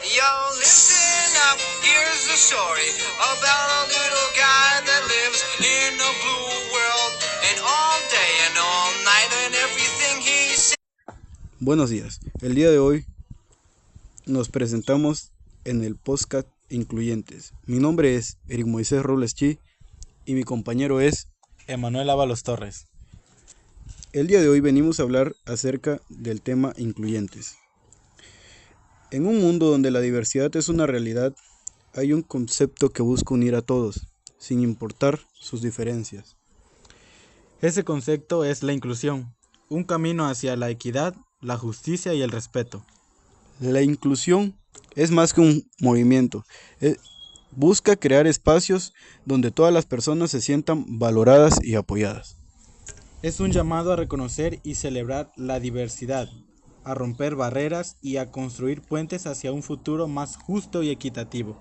Yo, listen up, here's the story about a little guy that lives in a blue world, and all day and all night and everything he says. Buenos días, el día de hoy nos presentamos en el podcast Incluyentes. Mi nombre es Eric Moisés Robles Chi y mi compañero es Emanuel Ábalos Torres. El día de hoy venimos a hablar acerca del tema incluyentes. En un mundo donde la diversidad es una realidad, hay un concepto que busca unir a todos, sin importar sus diferencias. Ese concepto es la inclusión, un camino hacia la equidad, la justicia y el respeto. La inclusión es más que un movimiento, busca crear espacios donde todas las personas se sientan valoradas y apoyadas. Es un llamado a reconocer y celebrar la diversidad, a romper barreras y a construir puentes hacia un futuro más justo y equitativo.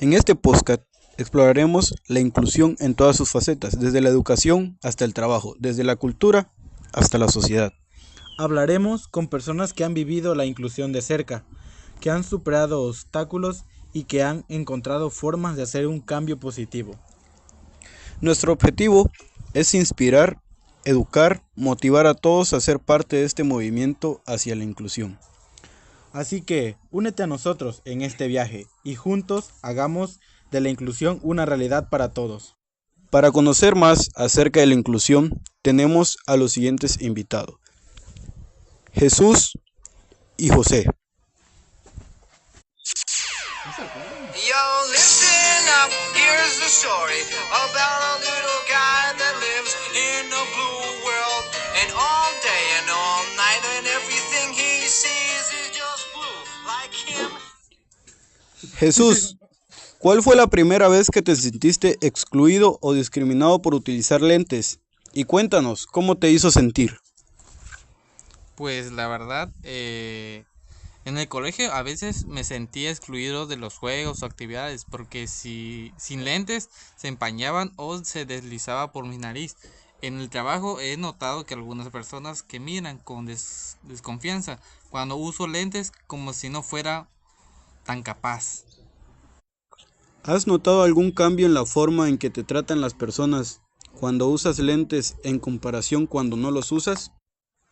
En este podcast exploraremos la inclusión en todas sus facetas, desde la educación hasta el trabajo, desde la cultura hasta la sociedad. Hablaremos con personas que han vivido la inclusión de cerca, que han superado obstáculos y que han encontrado formas de hacer un cambio positivo. Nuestro objetivo es inspirar, educar, motivar a todos a ser parte de este movimiento hacia la inclusión. Así que únete a nosotros en este viaje y juntos hagamos de la inclusión una realidad para todos. Para conocer más acerca de la inclusión, tenemos a los siguientes invitados: Jesús y José. Yo, listen up, here's the story about a little guy that lives in a blue world, and all day and all night and everything he sees is just blue, like him. Jesús, ¿cuál fue la primera vez que te sentiste excluido o discriminado por utilizar lentes? Y cuéntanos, ¿cómo te hizo sentir? Pues la verdad, en el colegio a veces me sentía excluido de los juegos o actividades porque si sin lentes se empañaban o se deslizaba por mi nariz. En el trabajo he notado que algunas personas que miran con desconfianza cuando uso lentes como si no fuera tan capaz. ¿Has notado algún cambio en la forma en que te tratan las personas cuando usas lentes en comparación cuando no los usas?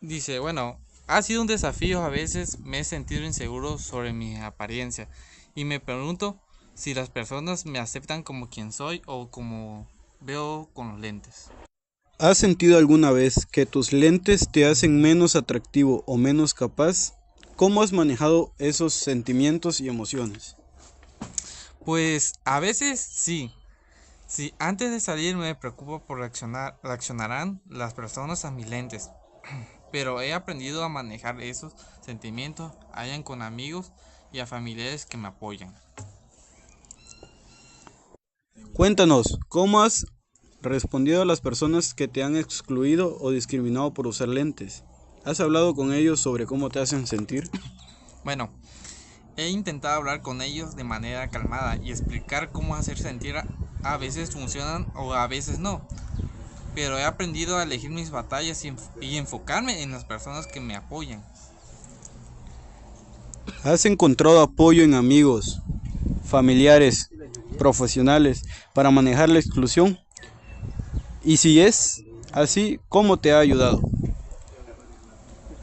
Dice, bueno, ha sido un desafío, a veces me he sentido inseguro sobre mi apariencia y me pregunto si las personas me aceptan como quien soy o como veo con los lentes. ¿Has sentido alguna vez que tus lentes te hacen menos atractivo o menos capaz? ¿Cómo has manejado esos sentimientos y emociones? Pues a veces sí. Si antes de salir me preocupo por reaccionarán las personas a mis lentes. Pero he aprendido a manejar esos sentimientos, hayan con amigos y a familiares que me apoyan. Cuéntanos, ¿cómo has respondido a las personas que te han excluido o discriminado por usar lentes? ¿Has hablado con ellos sobre cómo te hacen sentir? Bueno, he intentado hablar con ellos de manera calmada y explicar cómo hacer sentir a veces funcionan o a veces no. Pero he aprendido a elegir mis batallas y enfocarme en las personas que me apoyan. ¿Has encontrado apoyo en amigos, familiares, profesionales para manejar la exclusión? Y si es así, ¿cómo te ha ayudado?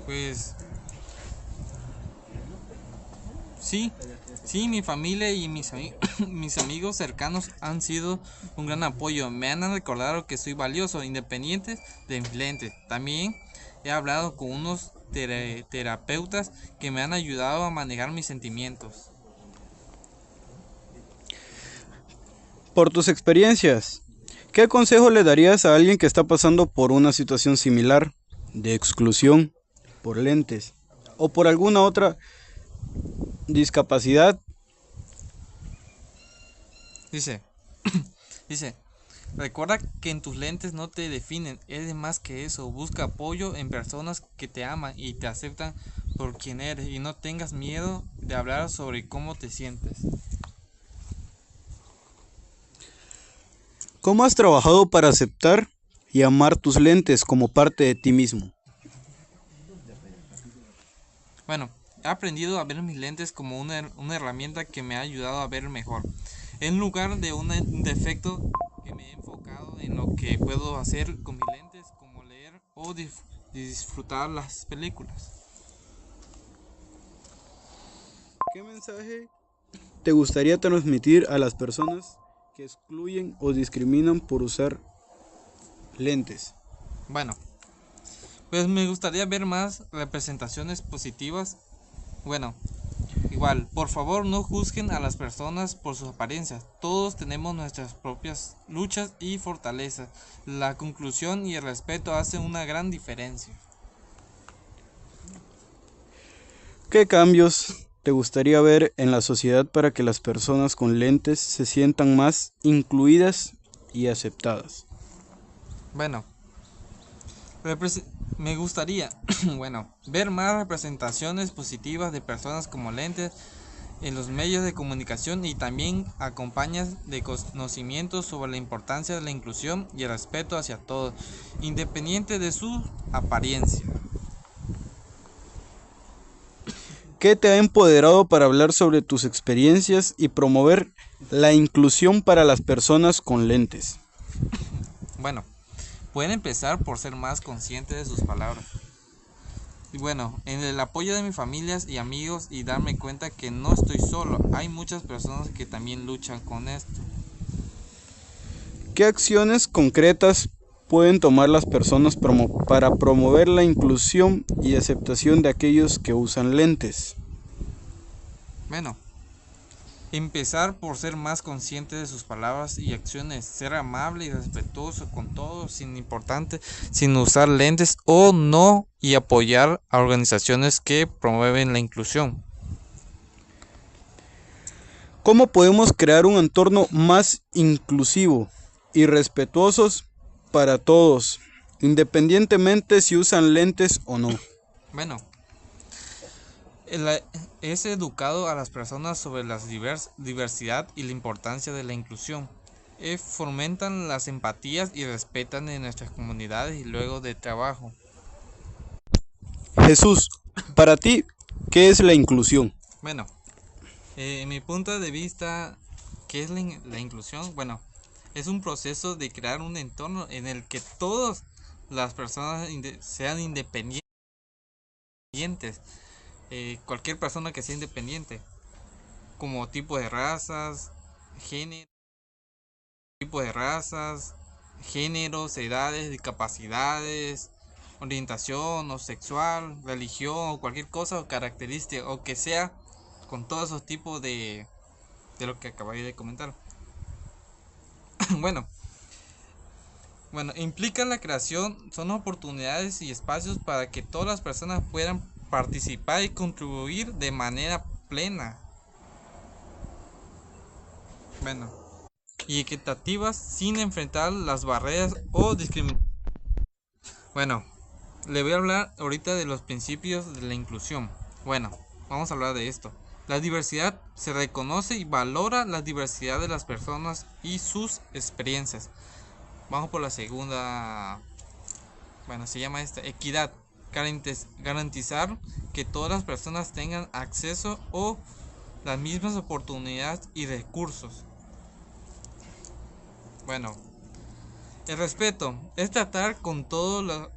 Pues sí, sí, mi familia y mis amigos cercanos han sido un gran apoyo. Me han recordado que soy valioso, independiente de mis lentes. También he hablado con unos terapeutas que me han ayudado a manejar mis sentimientos. Por tus experiencias, ¿qué consejo le darías a alguien que está pasando por una situación similar de exclusión por lentes o por alguna otra discapacidad? Dice, dice, recuerda que en tus lentes no te definen, eres más que eso. Busca apoyo en personas que te aman y te aceptan por quien eres y no tengas miedo de hablar sobre cómo te sientes. ¿Cómo has trabajado para aceptar y amar tus lentes como parte de ti mismo? Bueno, he aprendido a ver mis lentes como una herramienta que me ha ayudado a ver mejor, en lugar de un defecto que me he enfocado en lo que puedo hacer con mis lentes, como leer o disfrutar las películas. ¿Qué mensaje te gustaría transmitir a las personas que excluyen o discriminan por usar lentes? Bueno, pues me gustaría ver más representaciones positivas. Bueno, igual, por favor no juzguen a las personas por sus apariencias. Todos tenemos nuestras propias luchas y fortalezas. La conclusión y el respeto hacen una gran diferencia. ¿Qué cambios te gustaría ver en la sociedad para que las personas con lentes se sientan más incluidas y aceptadas? Bueno, me gustaría, bueno, ver más representaciones positivas de personas como lentes en los medios de comunicación y también acompañas de conocimientos sobre la importancia de la inclusión y el respeto hacia todos, independiente de su apariencia. ¿Qué te ha empoderado para hablar sobre tus experiencias y promover la inclusión para las personas con lentes? Bueno, pueden empezar por ser más conscientes de sus palabras. Y bueno, en el apoyo de mis familias y amigos y darme cuenta que no estoy solo, hay muchas personas que también luchan con esto. ¿Qué acciones concretas pueden tomar las personas para promover la inclusión y aceptación de aquellos que usan lentes? Bueno, empezar por ser más consciente de sus palabras y acciones, ser amable y respetuoso con todos, sin usar lentes o no, y apoyar a organizaciones que promueven la inclusión. ¿Cómo podemos crear un entorno más inclusivo y respetuosos para todos, independientemente si usan lentes o no? Bueno, el- es educado a las personas sobre la diversidad y la importancia de la inclusión. Fomentan las empatías y respetan en nuestras comunidades y luego de trabajo. Jesús, para ti, ¿qué es la inclusión? Bueno, en mi punto de vista, ¿qué es la inclusión? Bueno, es un proceso de crear un entorno en el que todas las personas sean independientes. Cualquier persona que sea independiente, como género, tipo de razas, géneros, edades, discapacidades, orientación o sexual, religión o cualquier cosa o característica o que sea con todos esos tipos de lo que acabáis de comentar. Bueno, implica la creación, son oportunidades y espacios para que todas las personas puedan participar y contribuir de manera plena. Bueno, y equitativas sin enfrentar las barreras o discriminación. Bueno, le voy a hablar ahorita de los principios de la inclusión. Bueno, vamos a hablar de esto. La diversidad se reconoce y valora la diversidad de las personas y sus experiencias. Vamos por la segunda. Bueno, se llama equidad. Garantizar que todas las personas tengan acceso o las mismas oportunidades y recursos. Bueno, el respeto es tratar con todas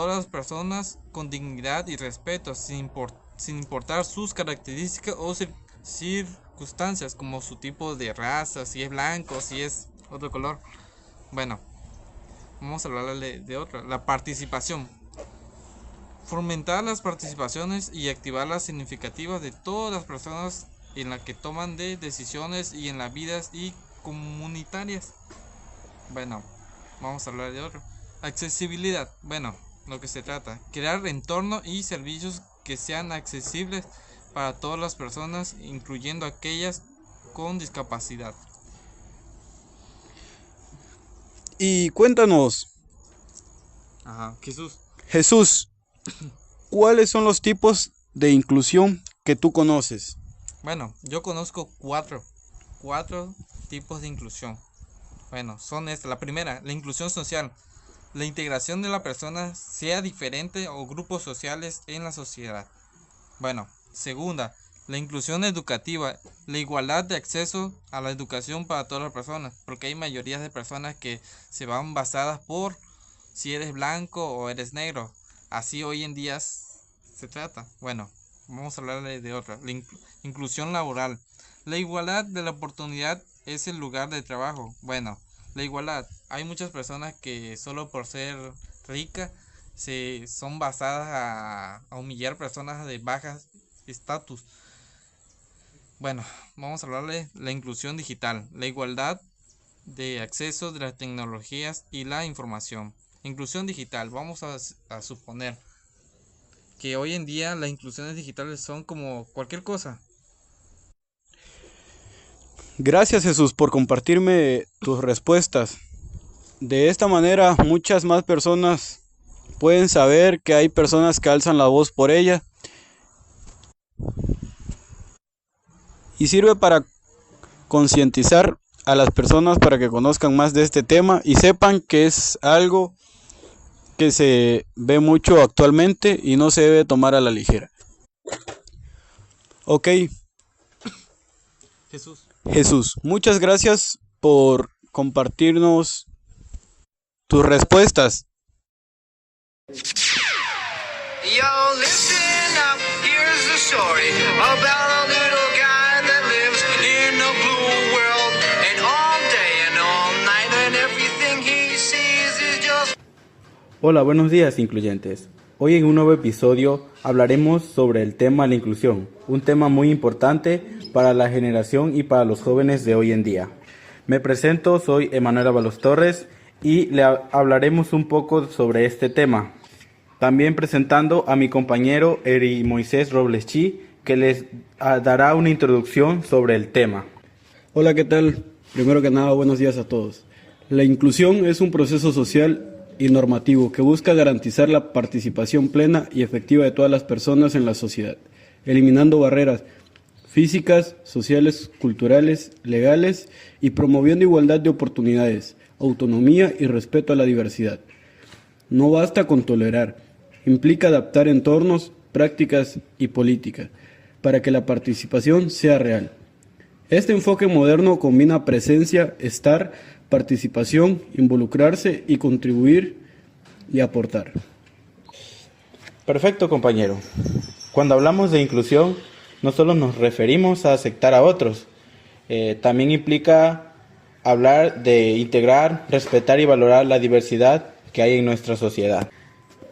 las personas con dignidad y respeto, sin importar sus características o circunstancias, como su tipo de raza, si es blanco, si es otro color. Bueno, vamos a hablar de otra, la participación. Fomentar las participaciones y activar las significativas de todas las personas en la que toman de decisiones y en las vidas y comunitarias. Bueno, vamos a hablar de otro. Accesibilidad. Bueno, lo que se trata, crear entornos y servicios que sean accesibles para todas las personas, incluyendo aquellas con discapacidad. Y cuéntanos, Ajá, Jesús. Jesús, ¿cuáles son los tipos de inclusión que tú conoces? Bueno, yo conozco cuatro tipos de inclusión. Bueno, son estas. La primera, la inclusión social. La integración de la persona, sea diferente o grupos sociales en la sociedad. Bueno, Segunda, la inclusión educativa, la igualdad de acceso a la educación para todas las personas, porque hay mayorías de personas que se van basadas por si eres blanco o eres negro. Así hoy en día se trata. Bueno, vamos a hablar de otra. La inclusión laboral. La igualdad de la oportunidad es el lugar de trabajo. Bueno, la igualdad. Hay muchas personas que solo por ser ricas son basadas a humillar personas de bajas estatus. Bueno, vamos a hablar de la inclusión digital. La igualdad de acceso de las tecnologías y la información. Inclusión digital. Vamos a suponer que hoy en día las inclusiones digitales son como cualquier cosa. Gracias, Jesús, por compartirme tus respuestas. De esta manera, muchas más personas pueden saber que hay personas que alzan la voz por ella y sirve para concientizar a las personas para que conozcan más de este tema y sepan que es algo que se ve mucho actualmente y no se debe tomar a la ligera. Ok, Jesús, muchas gracias por compartirnos tus respuestas. Yo, listen up, here's the story about a little guy that lives in a blue world, and all day and all night, and everything he sees is just... Hola, buenos días, incluyentes. Hoy en un nuevo episodio hablaremos sobre el tema de la inclusión, un tema muy importante para la generación y para los jóvenes de hoy en día. Me presento, soy Emanuel Ábalos Torres y le hablaremos un poco sobre este tema. También presentando a mi compañero Eri Moisés Robles Chi, que les dará una introducción sobre el tema. Hola, ¿qué tal? Primero que nada, buenos días a todos. La inclusión es un proceso social y normativo que busca garantizar la participación plena y efectiva de todas las personas en la sociedad, eliminando barreras físicas, sociales, culturales, legales y promoviendo igualdad de oportunidades, autonomía y respeto a la diversidad. No basta con tolerar, implica adaptar entornos, prácticas y políticas para que la participación sea real. Este enfoque moderno combina presencia, estar, participación, involucrarse y contribuir y aportar. Perfecto, compañero. Cuando hablamos de inclusión, no solo nos referimos a aceptar a otros, también implica hablar de integrar, respetar y valorar la diversidad que hay en nuestra sociedad.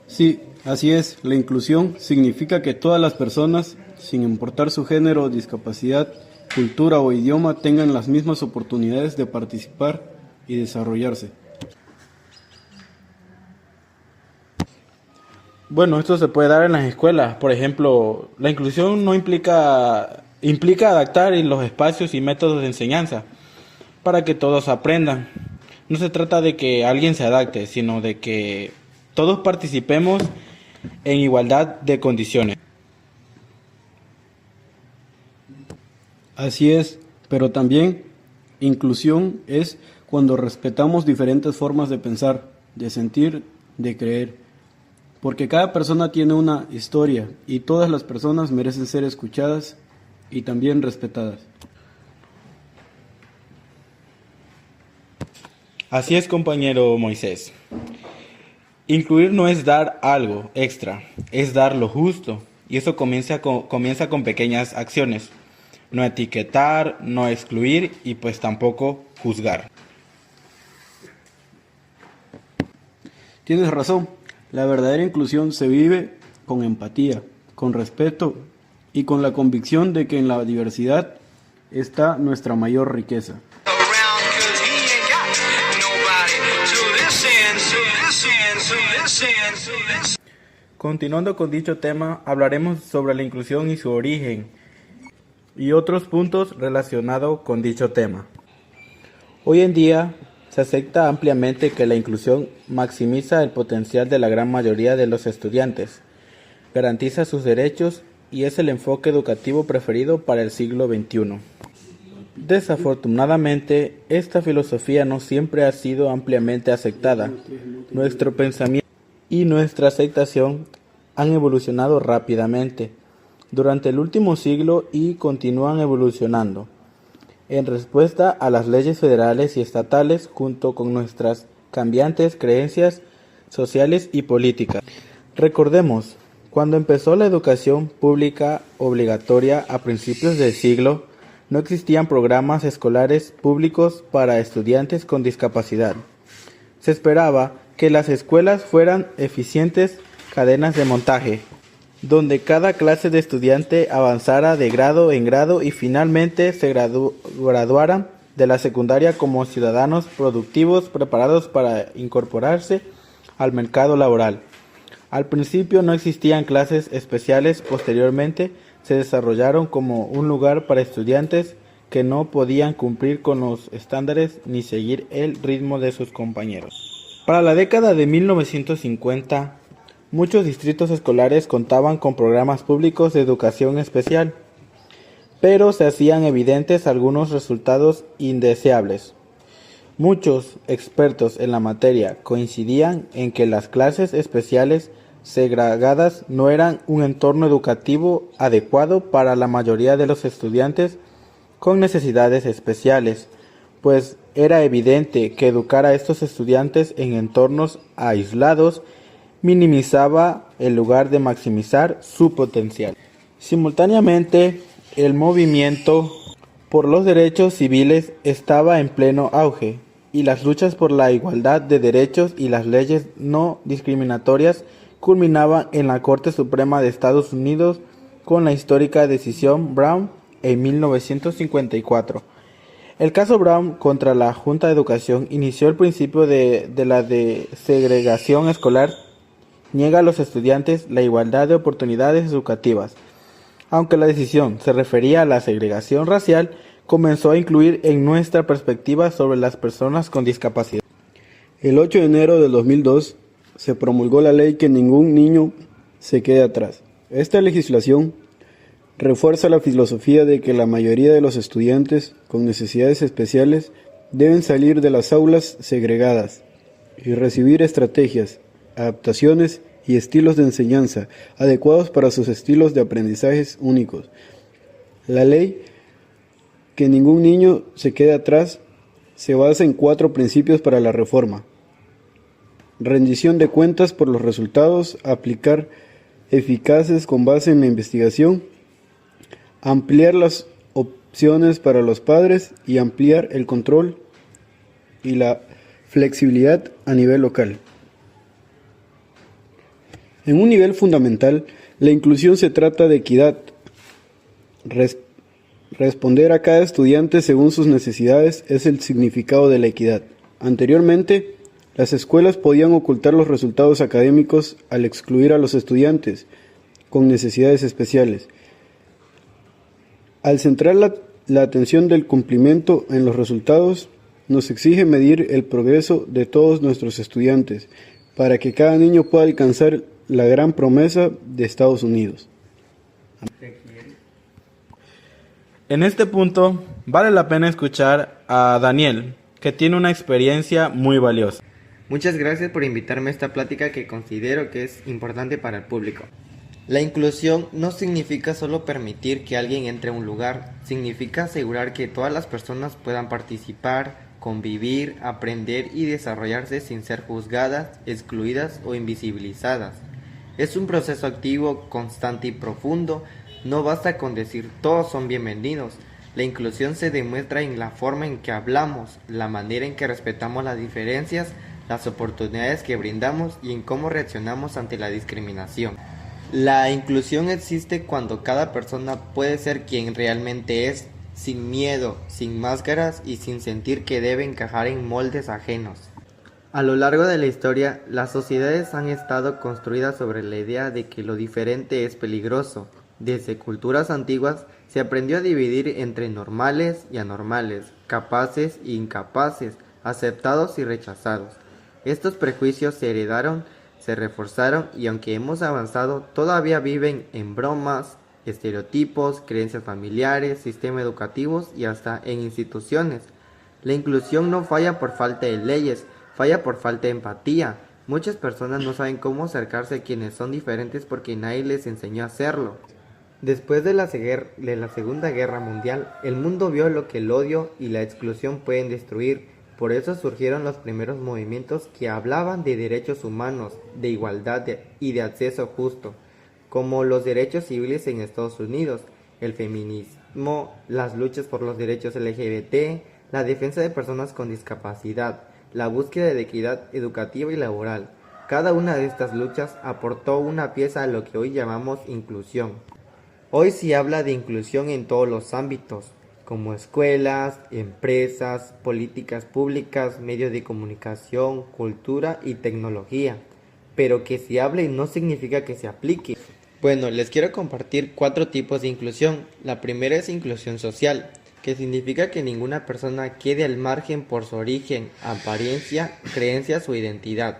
Sí, así es. La inclusión significa que todas las personas, sin importar su género, discapacidad, cultura o idioma, tengan las mismas oportunidades de participar y desarrollarse. Bueno, esto se puede dar en las escuelas. Por ejemplo, la inclusión no implica adaptar los espacios y métodos de enseñanza para que todos aprendan. No se trata de que alguien se adapte, sino de que todos participemos en igualdad de condiciones. Así es, pero también inclusión es cuando respetamos diferentes formas de pensar, de sentir, de creer. Porque cada persona tiene una historia y todas las personas merecen ser escuchadas y también respetadas. Así es, compañero Moisés. Incluir no es dar algo extra, es dar lo justo. Y eso comienza con pequeñas acciones. No etiquetar, no excluir y pues tampoco juzgar. Tienes razón, la verdadera inclusión se vive con empatía, con respeto y con la convicción de que en la diversidad está nuestra mayor riqueza. around 'cause he ain't got nobody to listen. Continuando con dicho tema, hablaremos sobre la inclusión y su origen y otros puntos relacionados con dicho tema. Hoy en día se acepta ampliamente que la inclusión maximiza el potencial de la gran mayoría de los estudiantes, garantiza sus derechos y es el enfoque educativo preferido para el siglo XXI. Desafortunadamente, esta filosofía no siempre ha sido ampliamente aceptada. Nuestro pensamiento y nuestra aceptación han evolucionado rápidamente. durante el último siglo y continúan evolucionando en respuesta a las leyes federales y estatales junto con nuestras cambiantes creencias sociales y políticas. Recordemos, cuando empezó la educación pública obligatoria a principios del siglo, no existían programas escolares públicos para estudiantes con discapacidad. Se esperaba que las escuelas fueran eficientes cadenas de montaje, donde cada clase de estudiante avanzara de grado en grado y finalmente se graduaran de la secundaria como ciudadanos productivos preparados para incorporarse al mercado laboral. Al principio no existían clases especiales, posteriormente se desarrollaron como un lugar para estudiantes que no podían cumplir con los estándares ni seguir el ritmo de sus compañeros. Para la década de 1950, muchos distritos escolares contaban con programas públicos de educación especial, pero se hacían evidentes algunos resultados indeseables. Muchos expertos en la materia coincidían en que las clases especiales segregadas no eran un entorno educativo adecuado para la mayoría de los estudiantes con necesidades especiales, pues era evidente que educar a estos estudiantes en entornos aislados minimizaba en lugar de maximizar su potencial. Simultáneamente, el movimiento por los derechos civiles estaba en pleno auge y las luchas por la igualdad de derechos y las leyes no discriminatorias culminaban en la Corte Suprema de Estados Unidos con la histórica decisión Brown en 1954. El caso Brown contra la Junta de Educación inició el principio de la desegregación escolar. Niega a los estudiantes la igualdad de oportunidades educativas. Aunque la decisión se refería a la segregación racial, comenzó a incluir en nuestra perspectiva sobre las personas con discapacidad. El 8 de enero del 2002 se promulgó la ley que ningún niño se quede atrás. Esta legislación refuerza la filosofía de que la mayoría de los estudiantes con necesidades especiales deben salir de las aulas segregadas y recibir estrategias, adaptaciones y estilos de enseñanza adecuados para sus estilos de aprendizajes únicos. La ley que ningún niño se quede atrás se basa en 4 principios para la reforma: rendición de cuentas por los resultados, aplicar eficaces con base en la investigación, ampliar las opciones para los padres y ampliar el control y la flexibilidad a nivel local. En un nivel fundamental, la inclusión se trata de equidad, responder a cada estudiante según sus necesidades es el significado de la equidad. Anteriormente, las escuelas podían ocultar los resultados académicos al excluir a los estudiantes con necesidades especiales. Al centrar la atención del cumplimiento en los resultados, nos exige medir el progreso de todos nuestros estudiantes para que cada niño pueda alcanzar la gran promesa de Estados Unidos. En este punto, vale la pena escuchar a Daniel, que tiene una experiencia muy valiosa. Muchas gracias por invitarme a esta plática que considero que es importante para el público. La inclusión no significa solo permitir que alguien entre a un lugar, significa asegurar que todas las personas puedan participar, convivir, aprender y desarrollarse sin ser juzgadas, excluidas o invisibilizadas. Es un proceso activo, constante y profundo. No basta con decir todos son bienvenidos. La inclusión se demuestra en la forma en que hablamos, la manera en que respetamos las diferencias, las oportunidades que brindamos y en cómo reaccionamos ante la discriminación. La inclusión existe cuando cada persona puede ser quien realmente es, sin miedo, sin máscaras y sin sentir que debe encajar en moldes ajenos. A lo largo de la historia, las sociedades han estado construidas sobre la idea de que lo diferente es peligroso. Desde culturas antiguas se aprendió a dividir entre normales y anormales, capaces e incapaces, aceptados y rechazados. Estos prejuicios se heredaron, se reforzaron y aunque hemos avanzado, todavía viven en bromas, estereotipos, creencias familiares, sistemas educativos y hasta en instituciones. La inclusión no falla por falta de leyes, falla por falta de empatía. Muchas personas no saben cómo acercarse a quienes son diferentes porque nadie les enseñó a hacerlo. Después de la Segunda Guerra Mundial, el mundo vio lo que el odio y la exclusión pueden destruir. Por eso surgieron los primeros movimientos que hablaban de derechos humanos, de igualdad y de acceso justo, como los derechos civiles en Estados Unidos, el feminismo, las luchas por los derechos LGBT, la defensa de personas con discapacidad, la búsqueda de equidad educativa y laboral. Cada una de estas luchas aportó una pieza a lo que hoy llamamos inclusión. Hoy se habla de inclusión en todos los ámbitos, como escuelas, empresas, políticas públicas, medios de comunicación, cultura y tecnología. Pero que se hable no significa que se aplique. Bueno, les quiero compartir 4 tipos de inclusión. La primera es inclusión social, que significa que ninguna persona quede al margen por su origen, apariencia, creencias o identidad.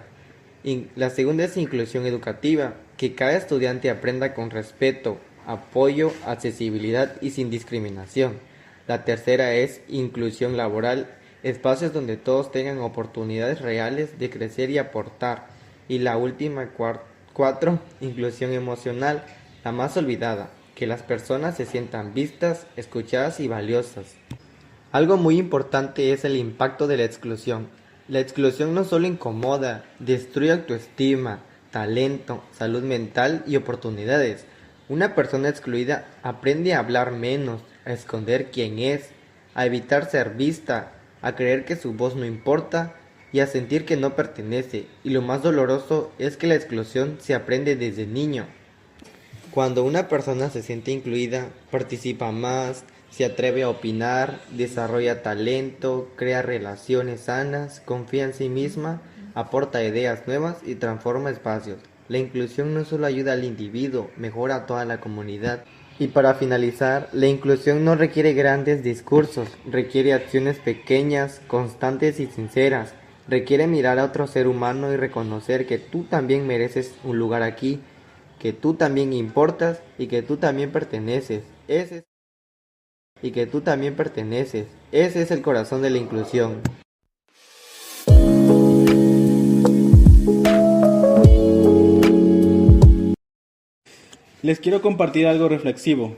La segunda es inclusión educativa, que cada estudiante aprenda con respeto, apoyo, accesibilidad y sin discriminación. La tercera es inclusión laboral, espacios donde todos tengan oportunidades reales de crecer y aportar. Y la última, 4, inclusión emocional, la más olvidada, que las personas se sientan vistas, escuchadas y valiosas. Algo muy importante es el impacto de la exclusión. La exclusión no solo incomoda, destruye autoestima, talento, salud mental y oportunidades. Una persona excluida aprende a hablar menos, a esconder quién es, a evitar ser vista, a creer que su voz no importa y a sentir que no pertenece. Y lo más doloroso es que la exclusión se aprende desde niño. Cuando una persona se siente incluida, participa más, se atreve a opinar, desarrolla talento, crea relaciones sanas, confía en sí misma, aporta ideas nuevas y transforma espacios. La inclusión no solo ayuda al individuo, mejora a toda la comunidad. Y para finalizar, la inclusión no requiere grandes discursos, requiere acciones pequeñas, constantes y sinceras. Requiere mirar a otro ser humano y reconocer que tú también mereces un lugar aquí, que tú también importas y que tú también perteneces. Ese es el corazón de la inclusión. Les quiero compartir algo reflexivo.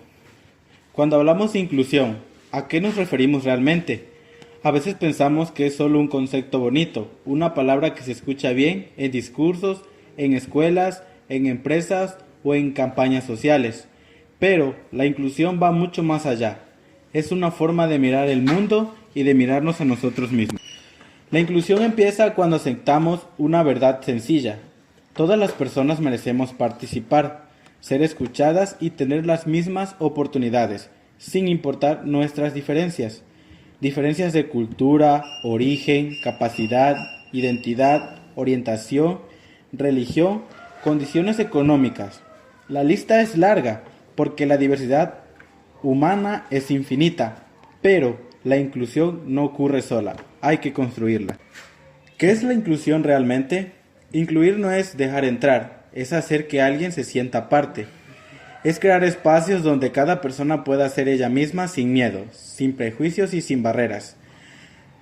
Cuando hablamos de inclusión, ¿a qué nos referimos realmente? A veces pensamos que es solo un concepto bonito, una palabra que se escucha bien en discursos, en escuelas, en empresas o en campañas sociales. Pero la inclusión va mucho más allá. Es una forma de mirar el mundo y de mirarnos a nosotros mismos. La inclusión empieza cuando aceptamos una verdad sencilla. Todas las personas merecemos participar, ser escuchadas y tener las mismas oportunidades, sin importar nuestras diferencias. Diferencias de cultura, origen, capacidad, identidad, orientación, religión, condiciones económicas. La lista es larga porque la diversidad humana es infinita, pero la inclusión no ocurre sola, hay que construirla. ¿Qué es la inclusión realmente? Incluir no es dejar entrar, es hacer que alguien se sienta parte. Es crear espacios donde cada persona pueda ser ella misma sin miedo, sin prejuicios y sin barreras.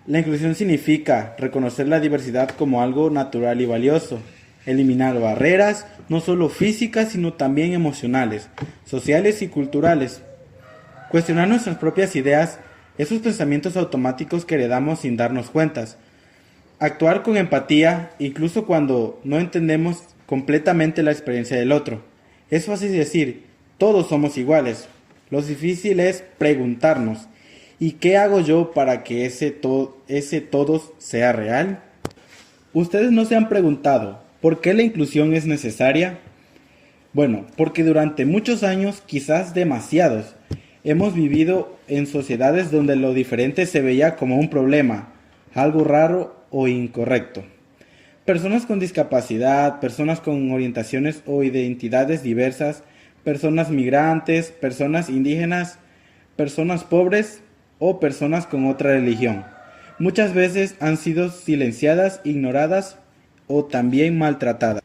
La inclusión significa reconocer la diversidad como algo natural y valioso, eliminar barreras, no solo físicas, sino también emocionales, sociales y culturales. Cuestionar nuestras propias ideas, esos pensamientos automáticos que heredamos sin darnos cuentas. Actuar con empatía, incluso cuando no entendemos completamente la experiencia del otro. Es fácil decir, todos somos iguales. Lo difícil es preguntarnos, ¿y qué hago yo para que ese todos sea real? ¿Ustedes no se han preguntado por qué la inclusión es necesaria? Bueno, porque durante muchos años, quizás demasiados, hemos vivido en sociedades donde lo diferente se veía como un problema, algo raro o incorrecto. Personas con discapacidad, personas con orientaciones o identidades diversas, personas migrantes, personas indígenas, personas pobres o personas con otra religión. Muchas veces han sido silenciadas, ignoradas o también maltratadas.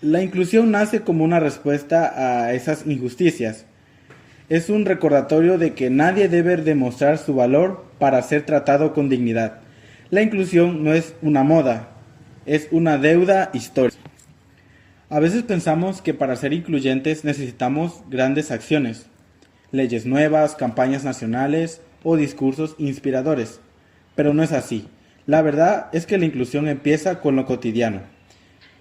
La inclusión nace como una respuesta a esas injusticias. Es un recordatorio de que nadie debe demostrar su valor para ser tratado con dignidad. La inclusión no es una moda, es una deuda histórica. A veces pensamos que para ser incluyentes necesitamos grandes acciones, leyes nuevas, campañas nacionales o discursos inspiradores. Pero no es así. La verdad es que la inclusión empieza con lo cotidiano.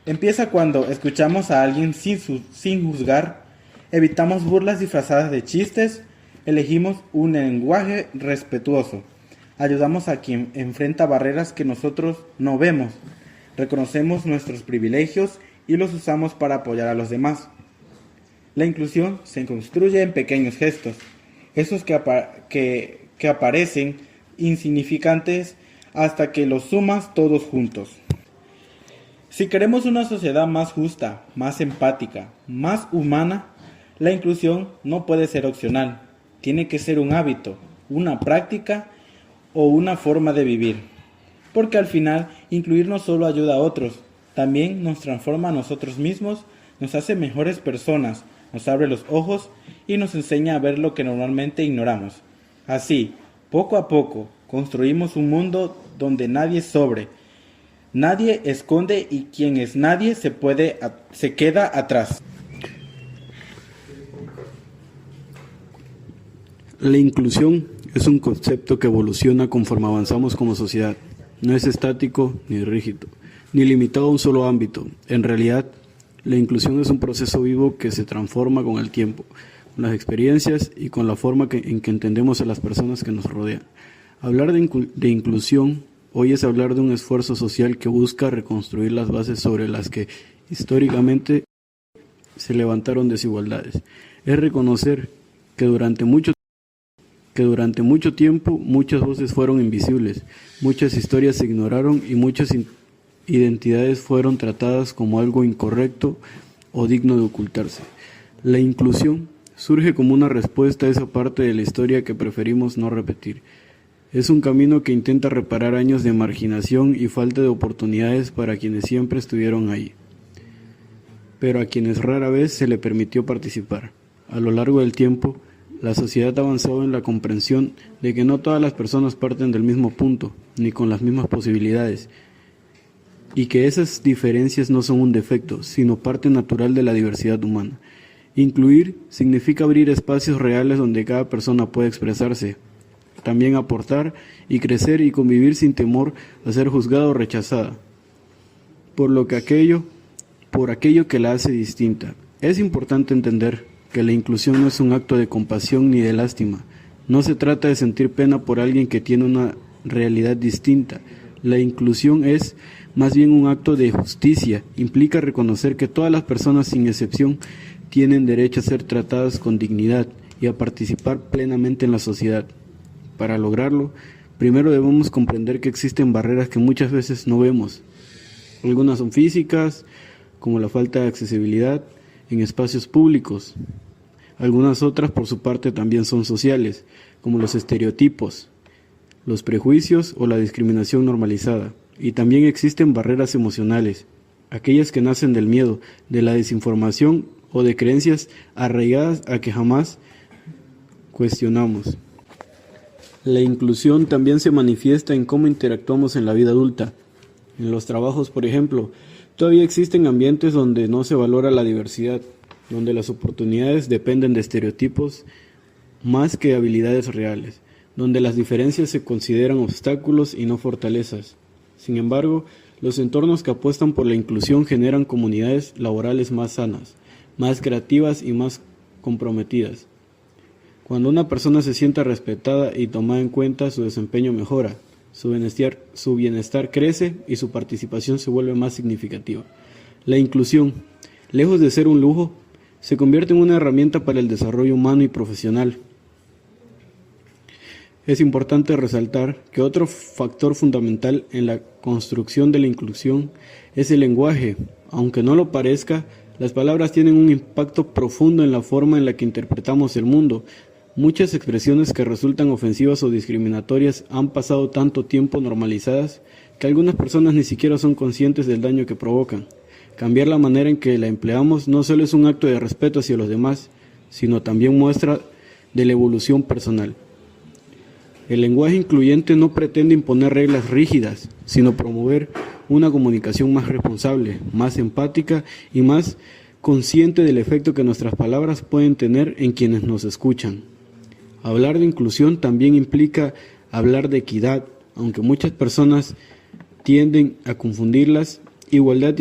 Empieza cuando escuchamos a alguien sin juzgar, evitamos burlas disfrazadas de chistes, elegimos un lenguaje respetuoso, ayudamos a quien enfrenta barreras que nosotros no vemos, reconocemos nuestros privilegios y los usamos para apoyar a los demás. La inclusión se construye en pequeños gestos, esos que aparecen insignificantes hasta que los sumas todos juntos. Si queremos una sociedad más justa, más empática, más humana, la inclusión no puede ser opcional, tiene que ser un hábito, una práctica o una forma de vivir. Porque al final, incluir no solo ayuda a otros, también nos transforma a nosotros mismos, nos hace mejores personas, nos abre los ojos y nos enseña a ver lo que normalmente ignoramos. Así, poco a poco, construimos un mundo donde nadie sobre, nadie esconde y quien es nadie se queda atrás. La inclusión es un concepto que evoluciona conforme avanzamos como sociedad. No es estático ni rígido, ni limitado a un solo ámbito. En realidad, la inclusión es un proceso vivo que se transforma con el tiempo, con las experiencias y con la forma en que entendemos a las personas que nos rodean. Hablar de inclusión hoy es hablar de un esfuerzo social que busca reconstruir las bases sobre las que históricamente se levantaron desigualdades. Es reconocer que durante mucho tiempo muchas voces fueron invisibles, muchas historias se ignoraron y muchas identidades fueron tratadas como algo incorrecto o digno de ocultarse. La inclusión surge como una respuesta a esa parte de la historia que preferimos no repetir. Es un camino que intenta reparar años de marginación y falta de oportunidades para quienes siempre estuvieron ahí, pero a quienes rara vez se le permitió participar. A lo largo del tiempo, la sociedad ha avanzado en la comprensión de que no todas las personas parten del mismo punto, ni con las mismas posibilidades, y que esas diferencias no son un defecto, sino parte natural de la diversidad humana. Incluir significa abrir espacios reales donde cada persona puede expresarse, también aportar y crecer y convivir sin temor a ser juzgada o rechazada por aquello que la hace distinta. Es importante entender que la inclusión no es un acto de compasión ni de lástima. No se trata de sentir pena por alguien que tiene una realidad distinta. La inclusión es más bien un acto de justicia. Implica reconocer que todas las personas, sin excepción, tienen derecho a ser tratadas con dignidad y a participar plenamente en la sociedad. Para lograrlo, primero debemos comprender que existen barreras que muchas veces no vemos. Algunas son físicas, como la falta de accesibilidad en espacios públicos. Algunas otras, por su parte, también son sociales, como los estereotipos, los prejuicios o la discriminación normalizada. Y también existen barreras emocionales, aquellas que nacen del miedo, de la desinformación o de creencias arraigadas a que jamás cuestionamos. La inclusión también se manifiesta en cómo interactuamos en la vida adulta. En los trabajos, por ejemplo, todavía existen ambientes donde no se valora la diversidad, donde las oportunidades dependen de estereotipos más que habilidades reales, donde las diferencias se consideran obstáculos y no fortalezas. Sin embargo, los entornos que apuestan por la inclusión generan comunidades laborales más sanas, más creativas y más comprometidas. Cuando una persona se sienta respetada y tomada en cuenta, su desempeño mejora, su bienestar crece y su participación se vuelve más significativa. La inclusión, lejos de ser un lujo, se convierte en una herramienta para el desarrollo humano y profesional. Es importante resaltar que otro factor fundamental en la construcción de la inclusión es el lenguaje. Aunque no lo parezca, las palabras tienen un impacto profundo en la forma en la que interpretamos el mundo. Muchas expresiones que resultan ofensivas o discriminatorias han pasado tanto tiempo normalizadas que algunas personas ni siquiera son conscientes del daño que provocan. Cambiar la manera en que la empleamos no solo es un acto de respeto hacia los demás, sino también muestra de la evolución personal. El lenguaje incluyente no pretende imponer reglas rígidas, sino promover una comunicación más responsable, más empática y más consciente del efecto que nuestras palabras pueden tener en quienes nos escuchan. Hablar de inclusión también implica hablar de equidad, aunque muchas personas tienden a confundirlas. Igualdad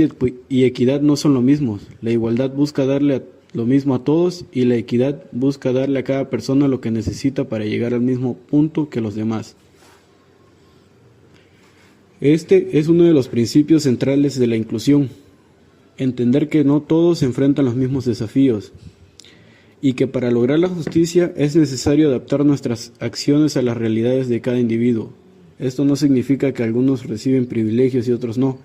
y equidad no son lo mismo. La igualdad busca darle lo mismo a todos y la equidad busca darle a cada persona lo que necesita para llegar al mismo punto que los demás. Este es uno de los principios centrales de la inclusión. Entender que no todos enfrentan los mismos desafíos y que para lograr la justicia es necesario adaptar nuestras acciones a las realidades de cada individuo. Esto no significa que algunos reciben privilegios y otros no.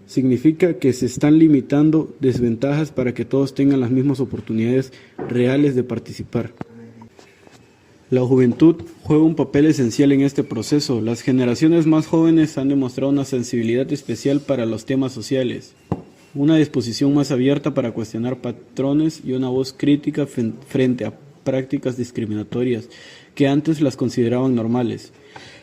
Significa que se están limitando desventajas para que todos tengan las mismas oportunidades reales de participar. La juventud juega un papel esencial en este proceso. Las generaciones más jóvenes han demostrado una sensibilidad especial para los temas sociales, una disposición más abierta para cuestionar patrones y una voz crítica frente a prácticas discriminatorias que antes las consideraban normales.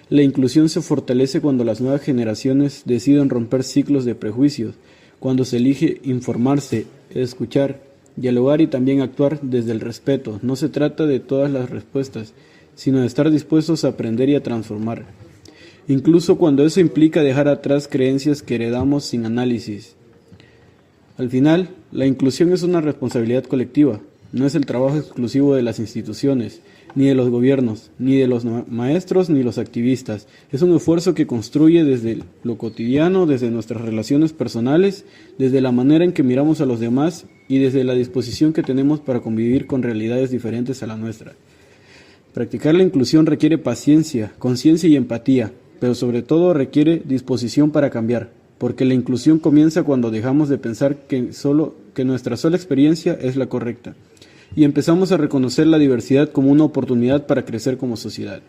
La inclusión se fortalece cuando las nuevas generaciones deciden romper ciclos de prejuicios, cuando se elige informarse, escuchar, dialogar y también actuar desde el respeto. No se trata de todas las respuestas, sino de estar dispuestos a aprender y a transformar, incluso cuando eso implica dejar atrás creencias que heredamos sin análisis. Al final, la inclusión es una responsabilidad colectiva, no es el trabajo exclusivo de las instituciones, ni de los gobiernos, ni de los maestros, ni los activistas. Es un esfuerzo que construye desde lo cotidiano, desde nuestras relaciones personales, desde la manera en que miramos a los demás y desde la disposición que tenemos para convivir con realidades diferentes a la nuestra. Practicar la inclusión requiere paciencia, conciencia y empatía, pero sobre todo requiere disposición para cambiar, porque la inclusión comienza cuando dejamos de pensar que nuestra sola experiencia es la correcta y empezamos a reconocer la diversidad como una oportunidad para crecer como sociedad.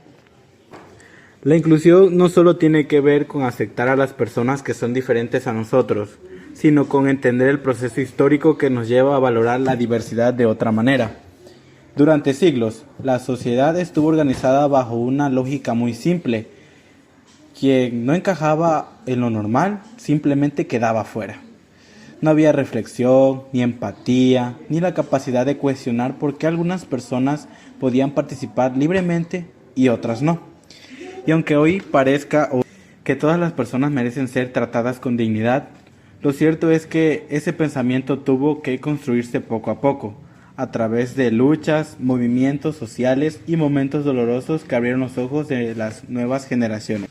La inclusión no solo tiene que ver con aceptar a las personas que son diferentes a nosotros, sino con entender el proceso histórico que nos lleva a valorar la diversidad de otra manera. Durante siglos, la sociedad estuvo organizada bajo una lógica muy simple. Quien no encajaba en lo normal simplemente quedaba fuera. No había reflexión, ni empatía, ni la capacidad de cuestionar por qué algunas personas podían participar libremente y otras no. Y aunque hoy parezca que todas las personas merecen ser tratadas con dignidad, lo cierto es que ese pensamiento tuvo que construirse poco a poco, a través de luchas, movimientos sociales y momentos dolorosos que abrieron los ojos de las nuevas generaciones.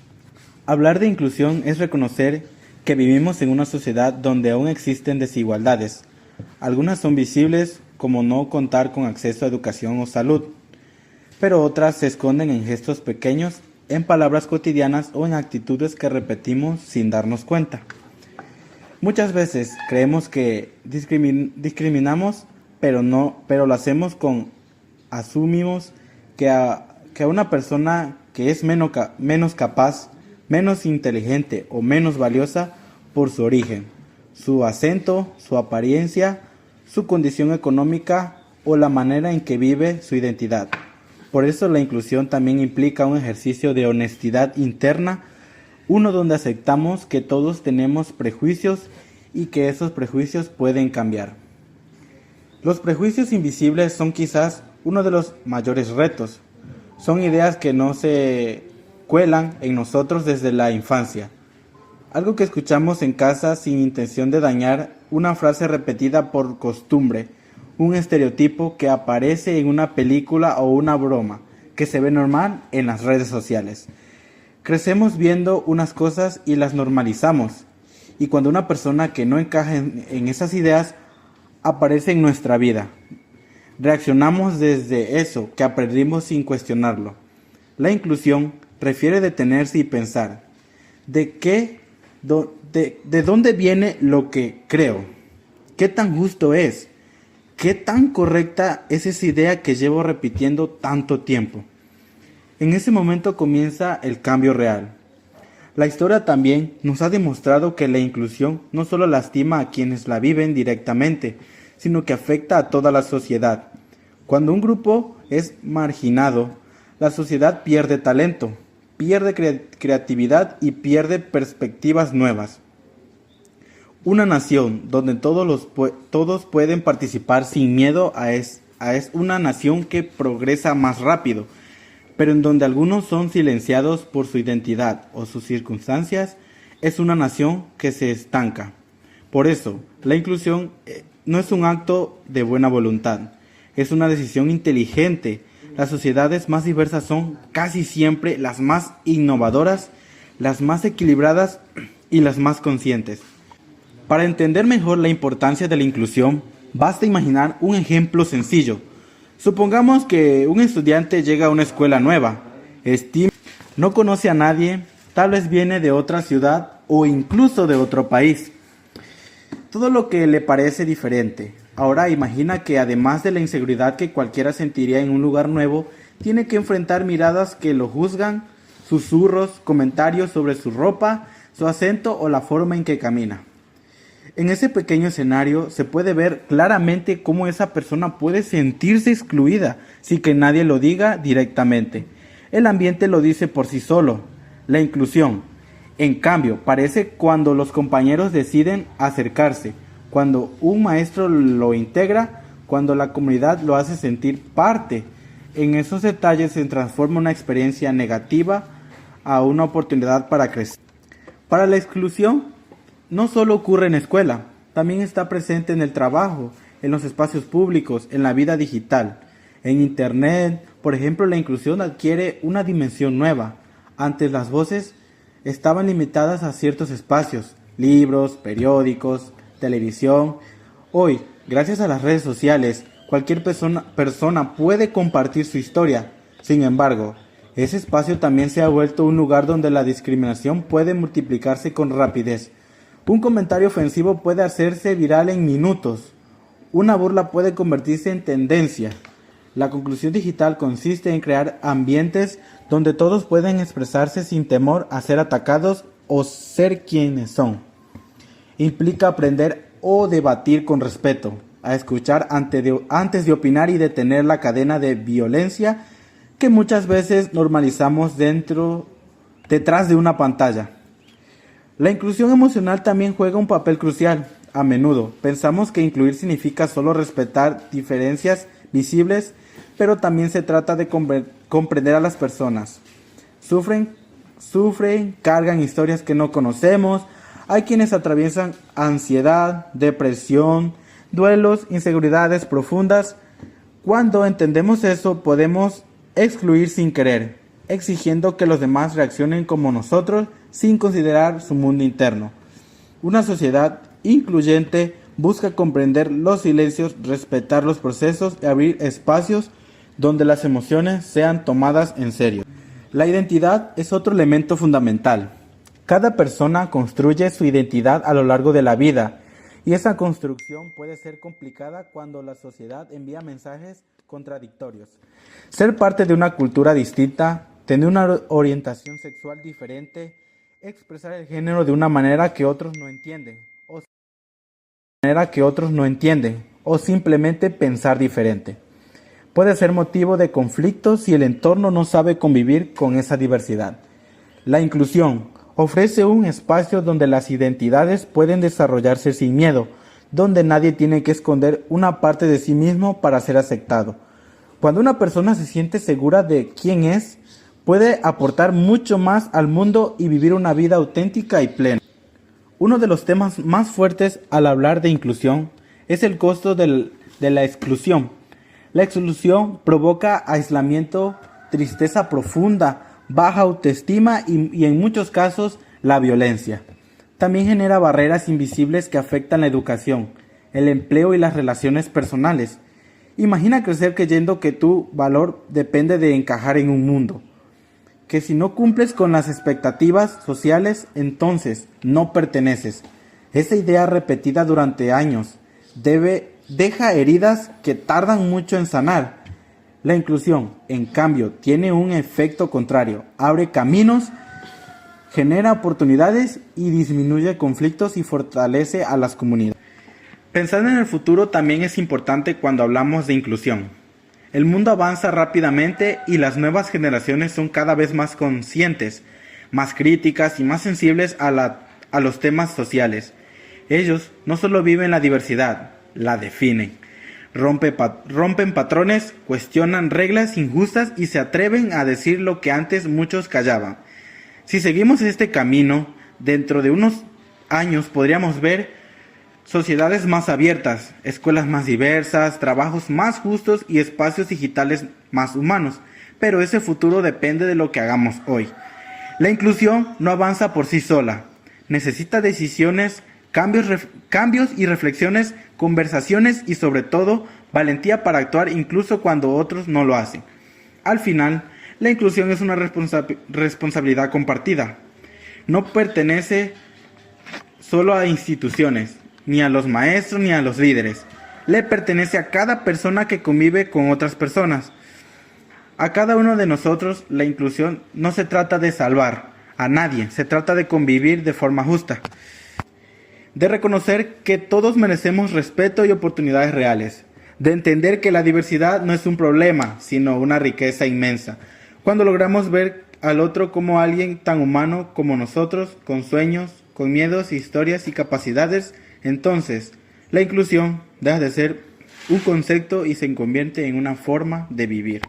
Hablar de inclusión es reconocer que vivimos en una sociedad donde aún existen desigualdades. Algunas son visibles, como no contar con acceso a educación o salud, pero otras se esconden en gestos pequeños, en palabras cotidianas o en actitudes que repetimos sin darnos cuenta. Muchas veces creemos que discriminamos, pero lo hacemos asumimos que a una persona que es menos capaz, menos inteligente o menos valiosa por su origen, su acento, su apariencia, su condición económica o la manera en que vive su identidad. Por eso la inclusión también implica un ejercicio de honestidad interna, uno donde aceptamos que todos tenemos prejuicios y que esos prejuicios pueden cambiar. Los prejuicios invisibles son quizás uno de los mayores retos. Son ideas que no se cuelan en nosotros desde la infancia. Algo que escuchamos en casa sin intención de dañar, una frase repetida por costumbre, un estereotipo que aparece en una película o una broma que se ve normal en las redes sociales. Crecemos viendo unas cosas y las normalizamos, y cuando una persona que no encaja en esas ideas aparece en nuestra vida, reaccionamos desde eso que aprendimos sin cuestionarlo. La inclusión refiere detenerse y pensar, ¿de dónde viene lo que creo? ¿Qué tan justo es? ¿Qué tan correcta es esa idea que llevo repitiendo tanto tiempo? En ese momento comienza el cambio real. La historia también nos ha demostrado que la inclusión no solo lastima a quienes la viven directamente, sino que afecta a toda la sociedad. Cuando un grupo es marginado, la sociedad pierde talento, pierde creatividad y pierde perspectivas nuevas. Una nación donde todos pueden participar sin miedo es una nación que progresa más rápido, pero en donde algunos son silenciados por su identidad o sus circunstancias, es una nación que se estanca. Por eso, la inclusión no es un acto de buena voluntad, es una decisión inteligente. Las sociedades más diversas son casi siempre las más innovadoras, las más equilibradas y las más conscientes. Para entender mejor la importancia de la inclusión, basta imaginar un ejemplo sencillo. Supongamos que un estudiante llega a una escuela nueva, no conoce a nadie, tal vez viene de otra ciudad o incluso de otro país. Todo lo que le parece diferente. Ahora imagina que además de la inseguridad que cualquiera sentiría en un lugar nuevo, tiene que enfrentar miradas que lo juzgan, susurros, comentarios sobre su ropa, su acento o la forma en que camina. En ese pequeño escenario se puede ver claramente cómo esa persona puede sentirse excluida sin que nadie lo diga directamente. El ambiente lo dice por sí solo. La inclusión, en cambio, parece cuando los compañeros deciden acercarse, cuando un maestro lo integra, cuando la comunidad lo hace sentir parte. En esos detalles se transforma una experiencia negativa a una oportunidad para crecer. Para la exclusión, no solo ocurre en la escuela, también está presente en el trabajo, en los espacios públicos, en la vida digital. En Internet, por ejemplo, la inclusión adquiere una dimensión nueva. Antes las voces estaban limitadas a ciertos espacios, libros, periódicos, televisión. Hoy, gracias a las redes sociales, cualquier persona puede compartir su historia. Sin embargo, ese espacio también se ha vuelto un lugar donde la discriminación puede multiplicarse con rapidez. Un comentario ofensivo puede hacerse viral en minutos. Una burla puede convertirse en tendencia. La conclusión digital consiste en crear ambientes donde todos pueden expresarse sin temor a ser atacados o ser quienes son. Implica aprender o debatir con respeto, a escuchar antes de opinar y detener la cadena de violencia que muchas veces normalizamos detrás de una pantalla. La inclusión emocional también juega un papel crucial. A menudo pensamos que incluir significa solo respetar diferencias visibles, pero también se trata de comprender a las personas. Sufren, cargan historias que no conocemos. Hay quienes atraviesan ansiedad, depresión, duelos, inseguridades profundas. Cuando entendemos eso, podemos excluir sin querer, exigiendo que los demás reaccionen como nosotros sin considerar su mundo interno. Una sociedad incluyente busca comprender los silencios, respetar los procesos y abrir espacios donde las emociones sean tomadas en serio. La identidad es otro elemento fundamental. Cada persona construye su identidad a lo largo de la vida, y esa construcción puede ser complicada cuando la sociedad envía mensajes contradictorios. Ser parte de una cultura distinta, tener una orientación sexual diferente, expresar el género de una manera que otros no entienden, o simplemente pensar diferente. Puede ser motivo de conflicto si el entorno no sabe convivir con esa diversidad. La inclusión ofrece un espacio donde las identidades pueden desarrollarse sin miedo, donde nadie tiene que esconder una parte de sí mismo para ser aceptado. Cuando una persona se siente segura de quién es, puede aportar mucho más al mundo y vivir una vida auténtica y plena. Uno de los temas más fuertes al hablar de inclusión es el costo de la exclusión. La exclusión provoca aislamiento, tristeza profunda, baja autoestima y en muchos casos la violencia. También genera barreras invisibles que afectan la educación, el empleo y las relaciones personales. Imagina crecer creyendo que tu valor depende de encajar en un mundo, que si no cumples con las expectativas sociales, entonces no perteneces. Esa idea repetida durante años deja heridas que tardan mucho en sanar. La inclusión, en cambio, tiene un efecto contrario. Abre caminos, genera oportunidades y disminuye conflictos y fortalece a las comunidades. Pensar en el futuro también es importante cuando hablamos de inclusión. El mundo avanza rápidamente y las nuevas generaciones son cada vez más conscientes, más críticas y más sensibles a los temas sociales. Ellos no solo viven la diversidad, la definen. rompen patrones, cuestionan reglas injustas y se atreven a decir lo que antes muchos callaban. Si seguimos este camino, dentro de unos años podríamos ver sociedades más abiertas, escuelas más diversas, trabajos más justos y espacios digitales más humanos. Pero ese futuro depende de lo que hagamos hoy. La inclusión no avanza por sí sola. Necesita decisiones, cambios y reflexiones, conversaciones y sobre todo valentía para actuar incluso cuando otros no lo hacen. Al final, la inclusión es una responsabilidad compartida. No pertenece solo a instituciones, ni a los maestros ni a los líderes. Le pertenece a cada persona que convive con otras personas. A cada uno de nosotros la inclusión no se trata de salvar a nadie, se trata de convivir de forma justa, de reconocer que todos merecemos respeto y oportunidades reales, de entender que la diversidad no es un problema, sino una riqueza inmensa. Cuando logramos ver al otro como alguien tan humano como nosotros, con sueños, con miedos, historias y capacidades, entonces la inclusión deja de ser un concepto y se convierte en una forma de vivir.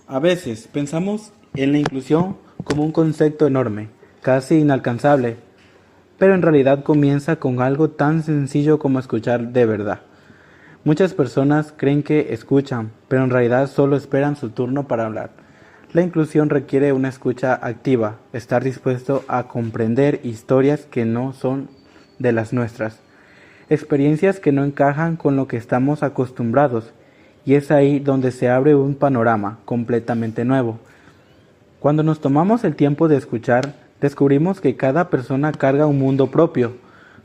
A veces pensamos en la inclusión como un concepto enorme, casi inalcanzable, pero en realidad comienza con algo tan sencillo como escuchar de verdad. Muchas personas creen que escuchan, pero en realidad solo esperan su turno para hablar. La inclusión requiere una escucha activa, estar dispuesto a comprender historias que no son de las nuestras, experiencias que no encajan con lo que estamos acostumbrados. Y es ahí donde se abre un panorama completamente nuevo. Cuando nos tomamos el tiempo de escuchar, descubrimos que cada persona carga un mundo propio,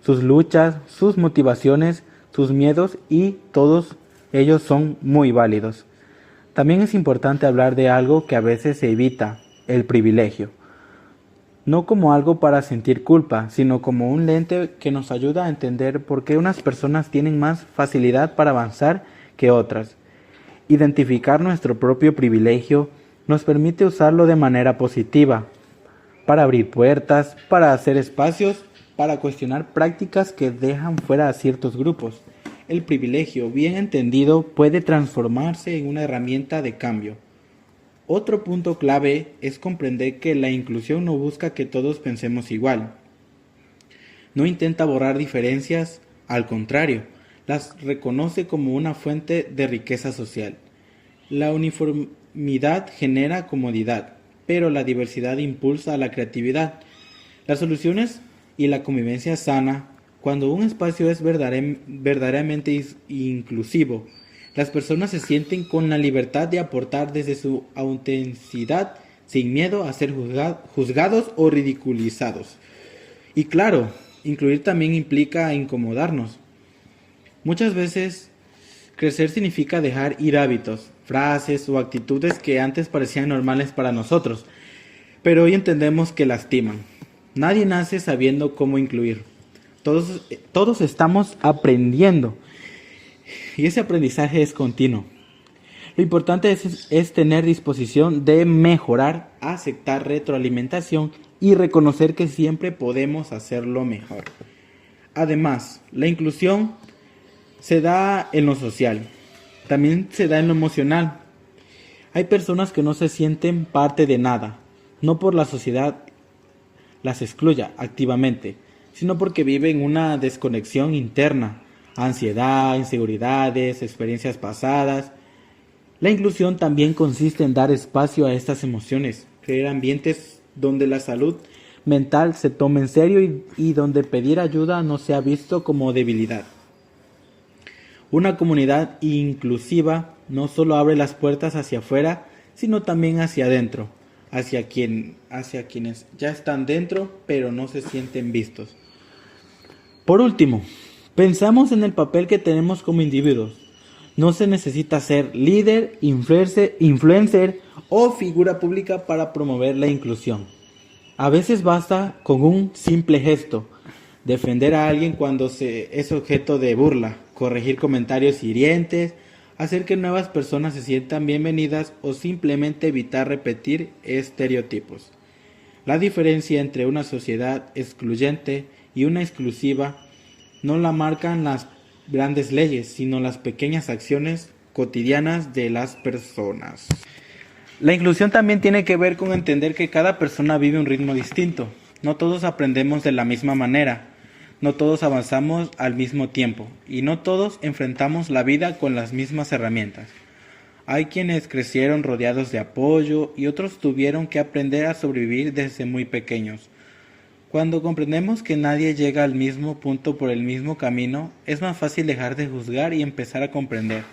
sus luchas, sus motivaciones, sus miedos y todos ellos son muy válidos. También es importante hablar de algo que a veces se evita, el privilegio. No como algo para sentir culpa, sino como un lente que nos ayuda a entender por qué unas personas tienen más facilidad para avanzar que otras. Identificar nuestro propio privilegio nos permite usarlo de manera positiva, para abrir puertas, para hacer espacios, para cuestionar prácticas que dejan fuera a ciertos grupos. El privilegio, bien entendido, puede transformarse en una herramienta de cambio. Otro punto clave es comprender que la inclusión no busca que todos pensemos igual. No intenta borrar diferencias, al contrario, las reconoce como una fuente de riqueza social. La uniformidad genera comodidad, pero la diversidad impulsa la creatividad. Las soluciones y la convivencia sana, cuando un espacio es verdaderamente inclusivo, las personas se sienten con la libertad de aportar desde su autenticidad, sin miedo a ser juzgados o ridiculizados. Y claro, incluir también implica incomodarnos. Muchas veces, crecer significa dejar ir hábitos, frases o actitudes que antes parecían normales para nosotros, pero hoy entendemos que lastiman. Nadie nace sabiendo cómo incluir. Todos estamos aprendiendo y ese aprendizaje es continuo. Lo importante es tener disposición de mejorar, aceptar retroalimentación y reconocer que siempre podemos hacerlo mejor. Además, la inclusión se da en lo social, también se da en lo emocional. Hay personas que no se sienten parte de nada, no por la sociedad las excluya activamente, sino porque viven una desconexión interna, ansiedad, inseguridades, experiencias pasadas. La inclusión también consiste en dar espacio a estas emociones, crear ambientes donde la salud mental se tome en serio y donde pedir ayuda no sea visto como debilidad. Una comunidad inclusiva no solo abre las puertas hacia afuera, sino también hacia adentro, hacia quienes ya están dentro pero no se sienten vistos. Por último, pensamos en el papel que tenemos como individuos. No se necesita ser líder, influencer o figura pública para promover la inclusión. A veces basta con un simple gesto, defender a alguien cuando es objeto de burla, corregir comentarios hirientes, hacer que nuevas personas se sientan bienvenidas o simplemente evitar repetir estereotipos. La diferencia entre una sociedad excluyente y una exclusiva no la marcan las grandes leyes, sino las pequeñas acciones cotidianas de las personas. La inclusión también tiene que ver con entender que cada persona vive un ritmo distinto. No todos aprendemos de la misma manera, no todos avanzamos al mismo tiempo y no todos enfrentamos la vida con las mismas herramientas. Hay quienes crecieron rodeados de apoyo y otros tuvieron que aprender a sobrevivir desde muy pequeños. Cuando comprendemos que nadie llega al mismo punto por el mismo camino, es más fácil dejar de juzgar y empezar a comprender.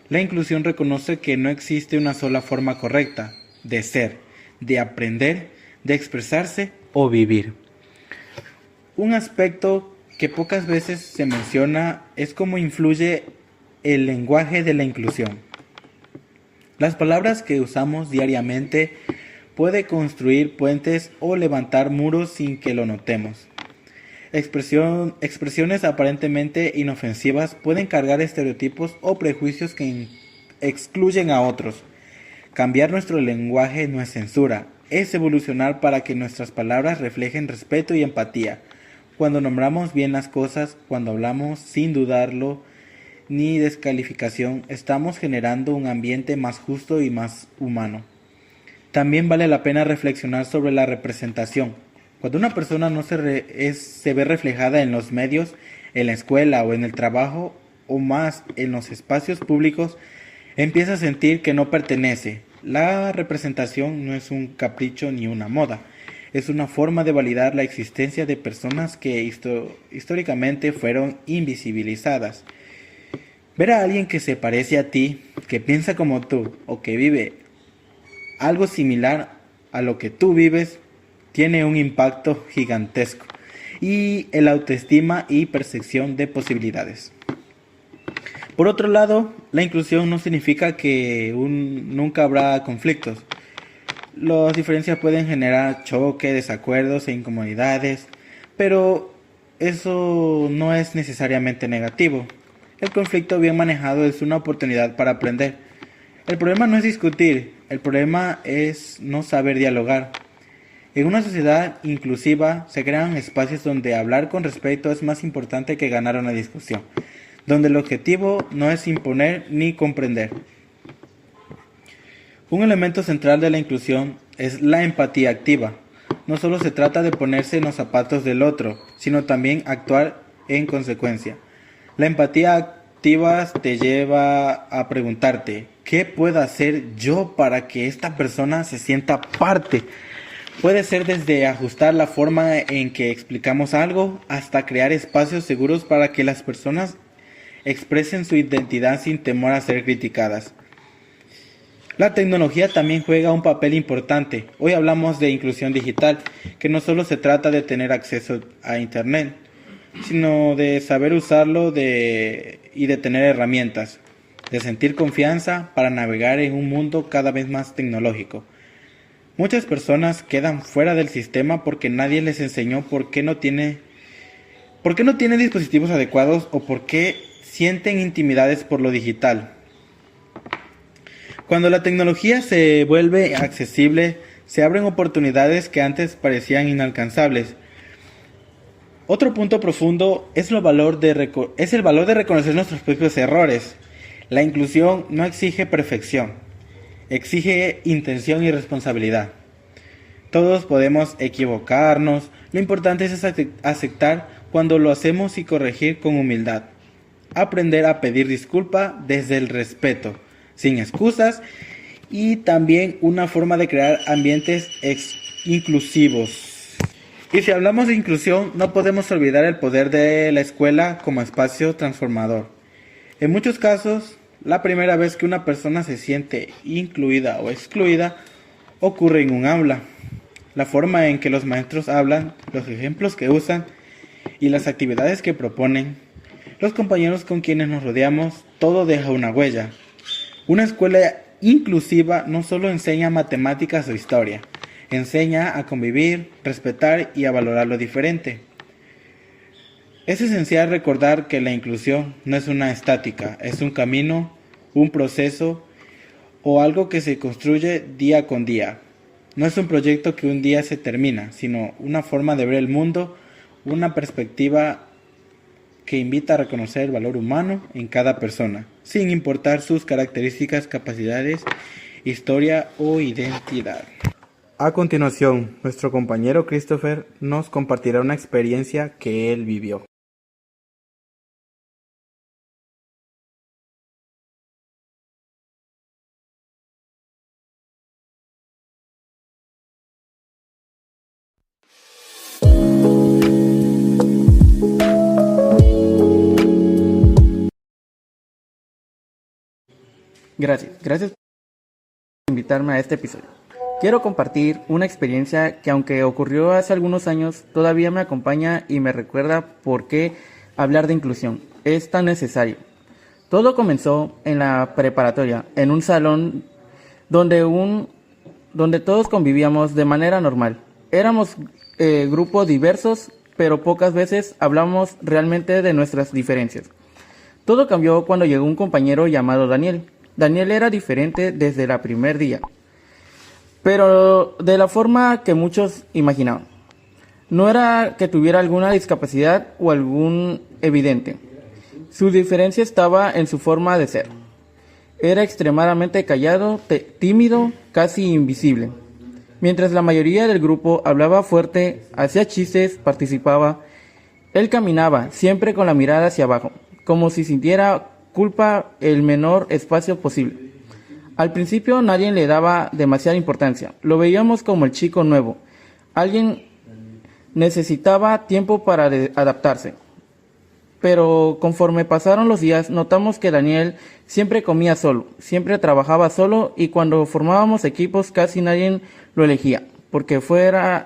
La inclusión reconoce que no existe una sola forma correcta de ser, de aprender, de expresarse o vivir. Un aspecto que pocas veces se menciona es cómo influye el lenguaje de la inclusión. Las palabras que usamos diariamente pueden construir puentes o levantar muros sin que lo notemos. Expresiones aparentemente inofensivas pueden cargar estereotipos o prejuicios que excluyen a otros. Cambiar nuestro lenguaje no es censura, es evolucionar para que nuestras palabras reflejen respeto y empatía. Cuando nombramos bien las cosas, cuando hablamos sin dudarlo ni descalificación, estamos generando un ambiente más justo y más humano. También vale la pena reflexionar sobre la representación. Cuando una persona no se ve reflejada en los medios, en la escuela o en el trabajo, o más en los espacios públicos, empieza a sentir que no pertenece. La representación no es un capricho ni una moda. Es una forma de validar la existencia de personas que históricamente fueron invisibilizadas. Ver a alguien que se parece a ti, que piensa como tú o que vive algo similar a lo que tú vives, tiene un impacto gigantesco y el autoestima y percepción de posibilidades. Por otro lado, la inclusión no significa que nunca habrá conflictos. Las diferencias pueden generar choque, desacuerdos e incomodidades, pero eso no es necesariamente negativo. El conflicto bien manejado es una oportunidad para aprender. El problema no es discutir, el problema es no saber dialogar. En una sociedad inclusiva se crean espacios donde hablar con respeto es más importante que ganar una discusión, donde el objetivo no es imponer ni comprender. Un elemento central de la inclusión es la empatía activa. No solo se trata de ponerse en los zapatos del otro, sino también actuar en consecuencia. La empatía activa te lleva a preguntarte, ¿qué puedo hacer yo para que esta persona se sienta parte? Puede ser desde ajustar la forma en que explicamos algo hasta crear espacios seguros para que las personas expresen su identidad sin temor a ser criticadas. La tecnología también juega un papel importante. Hoy hablamos de inclusión digital, que no solo se trata de tener acceso a Internet, sino de saber usarlo y de tener herramientas, de sentir confianza para navegar en un mundo cada vez más tecnológico. Muchas personas quedan fuera del sistema porque nadie les enseñó por qué no tienen dispositivos adecuados o por qué sienten intimidades por lo digital. Cuando la tecnología se vuelve accesible, se abren oportunidades que antes parecían inalcanzables. Otro punto profundo es el valor de reconocer nuestros propios errores. La inclusión no exige perfección, exige intención y responsabilidad. Todos podemos equivocarnos, lo importante es aceptar cuando lo hacemos y corregir con humildad. Aprender a pedir disculpa desde el respeto, sin excusas, y también una forma de crear ambientes inclusivos. Y si hablamos de inclusión, no podemos olvidar el poder de la escuela como espacio transformador. En muchos casos, la primera vez que una persona se siente incluida o excluida ocurre en un aula. La forma en que los maestros hablan, los ejemplos que usan y las actividades que proponen, los compañeros con quienes nos rodeamos, todo deja una huella. Una escuela inclusiva no solo enseña matemáticas o historia, enseña a convivir, respetar y a valorar lo diferente. Es esencial recordar que la inclusión no es una estática, es un camino, un proceso o algo que se construye día con día. No es un proyecto que un día se termina, sino una forma de ver el mundo, una perspectiva que invita a reconocer el valor humano en cada persona, sin importar sus características, capacidades, historia o identidad. A continuación, nuestro compañero Christopher nos compartirá una experiencia que él vivió. Gracias por invitarme a este episodio. Quiero compartir una experiencia que, aunque ocurrió hace algunos años, todavía me acompaña y me recuerda por qué hablar de inclusión es tan necesario. Todo comenzó en la preparatoria, en un salón donde todos convivíamos de manera normal. Éramos grupos diversos, pero pocas veces hablamos realmente de nuestras diferencias. Todo cambió cuando llegó un compañero llamado Daniel. Daniel era diferente desde el primer día, pero de la forma que muchos imaginaban. No era que tuviera alguna discapacidad o algún evidente. Su diferencia estaba en su forma de ser. Era extremadamente callado, tímido, casi invisible. Mientras la mayoría del grupo hablaba fuerte, hacía chistes, participaba, él caminaba, siempre con la mirada hacia abajo, como si sintiera culpa el menor espacio posible. Al principio nadie le daba demasiada importancia, lo veíamos como el chico nuevo. Alguien necesitaba tiempo para adaptarse. Pero conforme pasaron los días, notamos que Daniel siempre comía solo, siempre trabajaba solo y cuando formábamos equipos casi nadie lo elegía,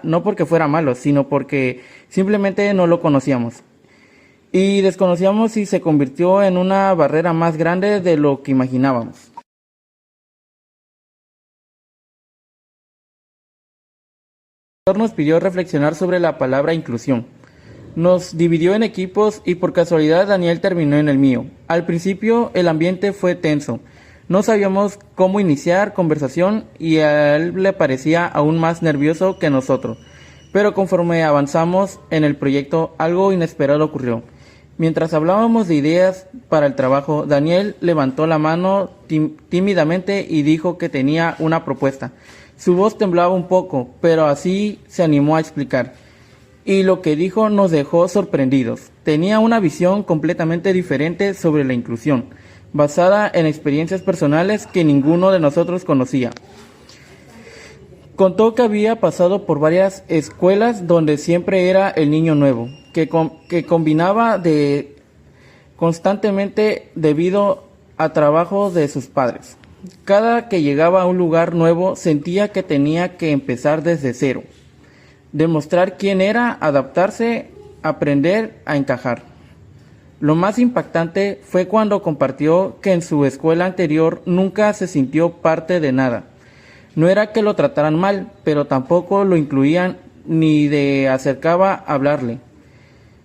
no porque fuera malo, sino porque simplemente no lo conocíamos. Y desconocíamos si se convirtió en una barrera más grande de lo que imaginábamos. El profesor nos pidió reflexionar sobre la palabra inclusión. Nos dividió en equipos y por casualidad Daniel terminó en el mío. Al principio el ambiente fue tenso. No sabíamos cómo iniciar conversación y a él le parecía aún más nervioso que nosotros. Pero conforme avanzamos en el proyecto, algo inesperado ocurrió. Mientras hablábamos de ideas para el trabajo, Daniel levantó la mano tímidamente y dijo que tenía una propuesta. Su voz temblaba un poco, pero así se animó a explicar. Y lo que dijo nos dejó sorprendidos. Tenía una visión completamente diferente sobre la inclusión, basada en experiencias personales que ninguno de nosotros conocía. Contó que había pasado por varias escuelas donde siempre era el niño nuevo, que combinaba constantemente debido a trabajo de sus padres. Cada que llegaba a un lugar nuevo sentía que tenía que empezar desde cero, demostrar quién era, adaptarse, aprender a encajar. Lo más impactante fue cuando compartió que en su escuela anterior nunca se sintió parte de nada. No era que lo trataran mal, pero tampoco lo incluían ni de acercaba a hablarle.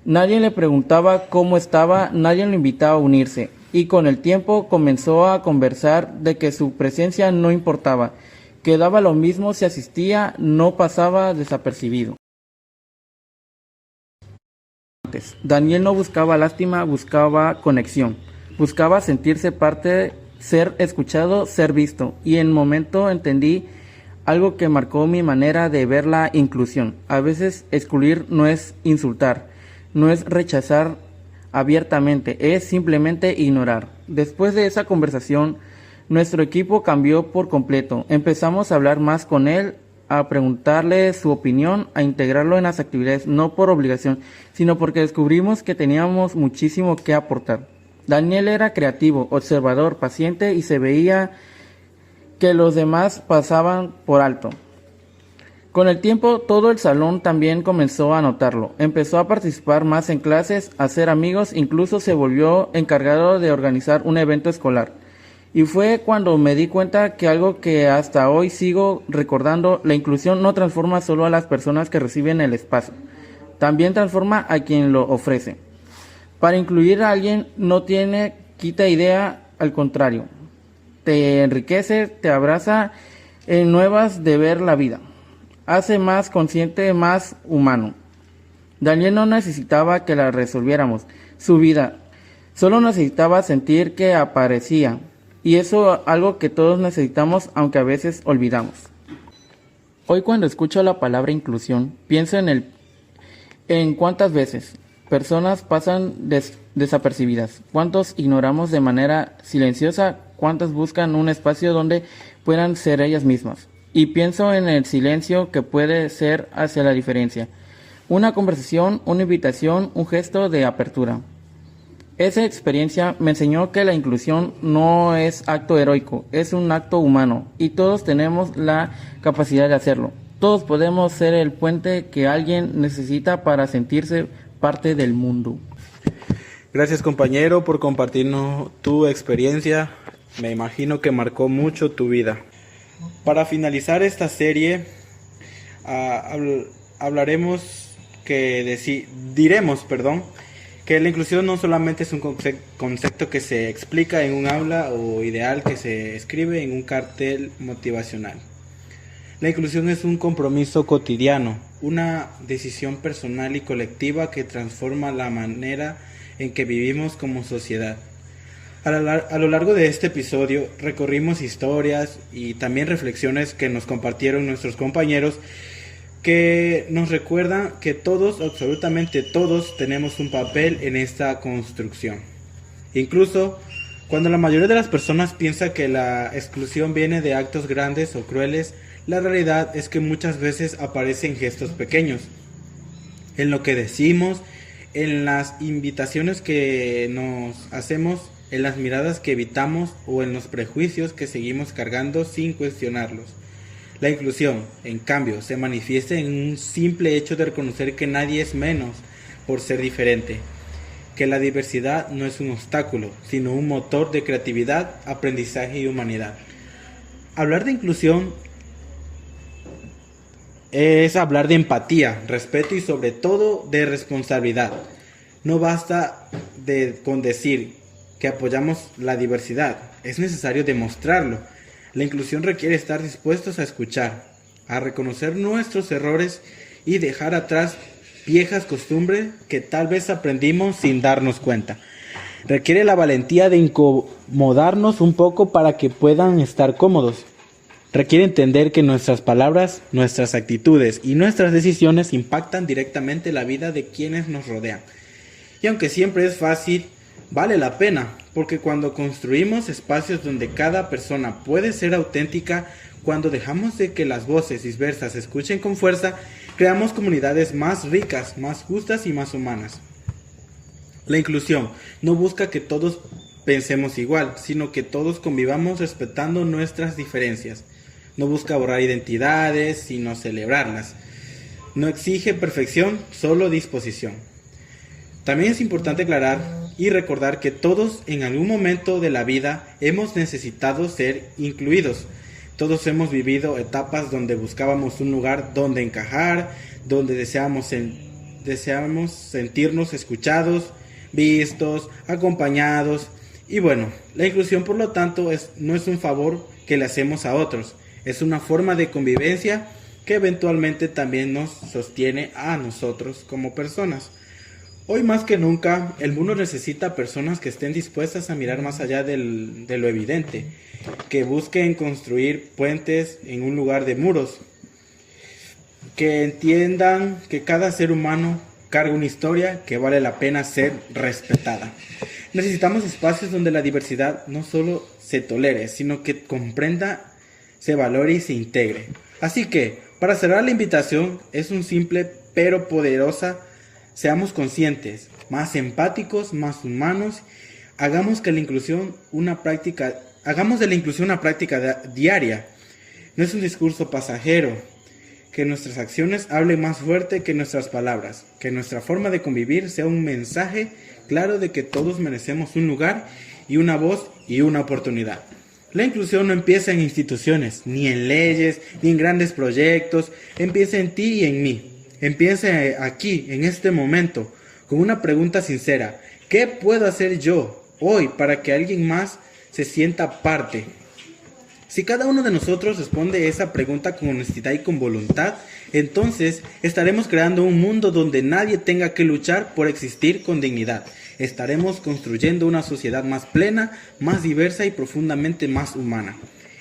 Nadie le preguntaba cómo estaba, nadie lo invitaba a unirse, y con el tiempo comenzó a conversar de que su presencia no importaba, que daba lo mismo si asistía, no pasaba desapercibido. Daniel no buscaba lástima, buscaba conexión, buscaba sentirse parte, ser escuchado, ser visto, y en un momento entendí algo que marcó mi manera de ver la inclusión. A veces excluir no es insultar, no es rechazar abiertamente, es simplemente ignorar. Después de esa conversación, nuestro equipo cambió por completo. Empezamos a hablar más con él, a preguntarle su opinión, a integrarlo en las actividades, no por obligación, sino porque descubrimos que teníamos muchísimo que aportar. Daniel era creativo, observador, paciente y se veía que los demás pasaban por alto. Con el tiempo, todo el salón también comenzó a notarlo. Empezó a participar más en clases, a hacer amigos, incluso se volvió encargado de organizar un evento escolar. Y fue cuando me di cuenta que algo que hasta hoy sigo recordando, la inclusión no transforma solo a las personas que reciben el espacio, también transforma a quien lo ofrece. Para incluir a alguien no quita idea, al contrario, te enriquece, te abraza en nuevas de ver la vida. Hace más consciente, más humano. Daniel no necesitaba que la resolviéramos, su vida. Solo necesitaba sentir que aparecía. Y eso es algo que todos necesitamos, aunque a veces olvidamos. Hoy cuando escucho la palabra inclusión, pienso en cuántas veces personas pasan desapercibidas, cuántos ignoramos de manera silenciosa, cuántas buscan un espacio donde puedan ser ellas mismas. Y pienso en el silencio que puede ser hacia la diferencia. Una conversación, una invitación, un gesto de apertura. Esa experiencia me enseñó que la inclusión no es acto heroico, es un acto humano y todos tenemos la capacidad de hacerlo. Todos podemos ser el puente que alguien necesita para sentirse parte del mundo. Gracias, compañero, por compartirnos tu experiencia. Me imagino que marcó mucho tu vida. Para finalizar esta serie, diremos que la inclusión no solamente es un concepto que se explica en un aula o ideal que se escribe en un cartel motivacional. La inclusión es un compromiso cotidiano, una decisión personal y colectiva que transforma la manera en que vivimos como sociedad. A lo largo de este episodio recorrimos historias y también reflexiones que nos compartieron nuestros compañeros, que nos recuerdan que todos, absolutamente todos, tenemos un papel en esta construcción. Incluso cuando la mayoría de las personas piensa que la exclusión viene de actos grandes o crueles, la realidad es que muchas veces aparece en gestos pequeños, en lo que decimos, en las invitaciones que nos hacemos, en las miradas que evitamos o en los prejuicios que seguimos cargando sin cuestionarlos. La inclusión, en cambio, se manifiesta en un simple hecho de reconocer que nadie es menos por ser diferente, que la diversidad no es un obstáculo, sino un motor de creatividad, aprendizaje y humanidad. Hablar de inclusión es hablar de empatía, respeto y sobre todo de responsabilidad. No basta con decir que apoyamos la diversidad, es necesario demostrarlo. La inclusión requiere estar dispuestos a escuchar, a reconocer nuestros errores y dejar atrás viejas costumbres que tal vez aprendimos sin darnos cuenta. Requiere la valentía de incomodarnos un poco para que puedan estar cómodos. Requiere entender que nuestras palabras, nuestras actitudes y nuestras decisiones impactan directamente la vida de quienes nos rodean. Y aunque siempre es fácil, vale la pena, porque cuando construimos espacios donde cada persona puede ser auténtica, cuando dejamos de que las voces diversas se escuchen con fuerza, creamos comunidades más ricas, más justas y más humanas. La inclusión no busca que todos pensemos igual, sino que todos convivamos respetando nuestras diferencias. No busca borrar identidades, sino celebrarlas. No exige perfección, solo disposición. También es importante aclarar y recordar que todos en algún momento de la vida hemos necesitado ser incluidos. Todos hemos vivido etapas donde buscábamos un lugar donde encajar, donde deseamos sentirnos escuchados, vistos, acompañados. Y bueno, la inclusión por lo tanto no es un favor que le hacemos a otros, es una forma de convivencia que eventualmente también nos sostiene a nosotros como personas. Hoy más que nunca, el mundo necesita personas que estén dispuestas a mirar más allá de lo evidente, que busquen construir puentes en un lugar de muros, que entiendan que cada ser humano carga una historia que vale la pena ser respetada. Necesitamos espacios donde la diversidad no solo se tolere, sino que comprenda, se valore y se integre. Así que, para cerrar la invitación, es un simple pero poderosa: seamos conscientes, más empáticos, más humanos, hagamos de la inclusión una práctica diaria. No es un discurso pasajero. Que nuestras acciones hablen más fuerte que nuestras palabras, que nuestra forma de convivir sea un mensaje claro de que todos merecemos un lugar y una voz y una oportunidad. La inclusión no empieza en instituciones, ni en leyes, ni en grandes proyectos, empieza en ti y en mí. Empieza aquí, en este momento, con una pregunta sincera: ¿qué puedo hacer yo hoy para que alguien más se sienta parte? Si cada uno de nosotros responde esa pregunta con honestidad y con voluntad, entonces estaremos creando un mundo donde nadie tenga que luchar por existir con dignidad. Estaremos construyendo una sociedad más plena, más diversa y profundamente más humana.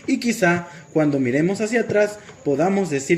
Y quizá, cuando miremos hacia atrás, podamos decir